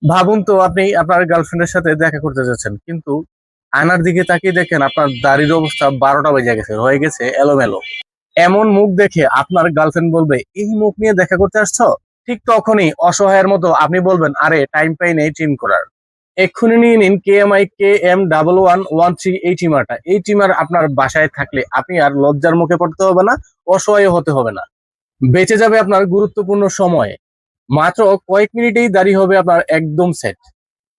ভাবুন তো আপনি আপনার গার্লফ্রেন্ডের সাথে দেখা করতে যাচ্ছেন, কিন্তু আয়নার দিকে তাকিয়ে দেখেন আপনার দাড়ির অবস্থা 12টা বেজে গেছে, হয়ে গেছে এলোমেলো। এমন মুখ দেখে আপনার গার্লফ্রেন্ড বলবে, এই মুখ নিয়ে দেখা করতে আসছো? ঠিক তখনই অসহায়ের মতো আপনি বলবেন, আরে টাইম পাই নেই ট্রিম করার। এক্ষুনি নিয়ে নিন KMI KM1113 এই ট্রিমারটা। এই ট্রিমার আপনার বাসায় থাকলে আপনি আর লজ্জার মুখে পড়তে হবে না, অসহায় হতে হবে না। বেঁচে যাবে আপনার গুরুত্বপূর্ণ সময়। মাত্র কয়েক মিনিটেই দাড়ি হবে আপনার একদম সেট।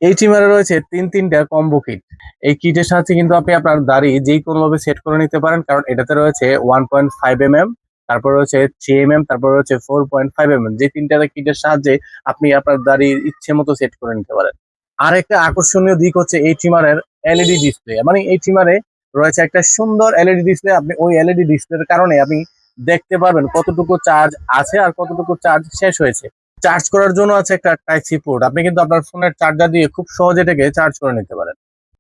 এই ট্রিমারে রয়েছে তিনটা কম্বো কিট। এই কিটের সাথে কিন্তু আপনি আপনার দাড়ি যেই কোনো ভাবে সেট করে নিতে পারেন, কারণ এটাতে রয়েছে 1.5 mm, তারপর রয়েছে 3 mm, তারপর রয়েছে 4.5 mm। যে তিনটা কিটের সাহায্যে আপনি আপনার দাড়ি ইচ্ছে মতো সেট করে নিতে পারেন। আর একটা আকর্ষণীয় দিক হচ্ছে এই ট্রিমারের এলইডি ডিসপ্লে। মানে এই ট্রিমারে রয়েছে একটা সুন্দর এলইডি ডিসপ্লে। আপনি ওই এলইডি ডিসপ্লের কারণে আপনি দেখতে পারবেন কতটুকু চার্জ আছে আর কতটুকু চার্জ শেষ হয়েছে। চার্জ করার জন্য আছে একটা টাইপ সি পোর্ট। আপনি কিন্তু আপনার ফোনের চার্জার দিয়ে খুব সহজে এটাকে চার্জ করে নিতে পারেন।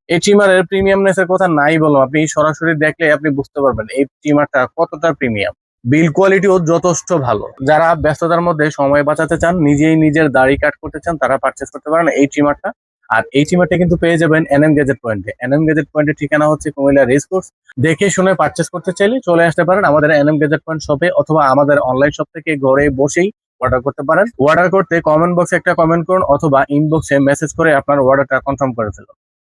এই ট্রিমারের প্রিমিয়ামনেস এর কথা নাই বলো, আপনি সরাসরি দেখলে আপনি বুঝতে পারবেন এই ট্রিমারটা কতটা প্রিমিয়াম। বিল কোয়ালিটিও যথেষ্ট ভালো। যারা ব্যস্ততার মধ্যে সময় বাঁচাতে চান, নিজেই নিজের দাড়ি কাট করতে চান, তারা পারচেস করতে পারেন এই ট্রিমারটা। আর এই ট্রিমারটা কিন্তু পেয়ে যাবেন এনএম গ্যাজেট পয়েন্টে। এনএম গ্যাজেট পয়েন্টের ঠিকানা হচ্ছে কুমিল্লা রেসকোর্স। দেখে শুনে পারচেস করতে চাইলে চলে আসতে পারেন আমাদের এনএম গ্যাজেট পয়েন্ট শপে, অথবা আমাদের অনলাইন শপ থেকে ঘরে বসেই অর্ডার করতে পারেন। অর্ডার করতে কমেন্ট বক্সে একটা কমেন্ট করুন, অথবা ইনবক্সে মেসেজ করে আপনার অর্ডারটা কনফার্ম করে ফেলুন।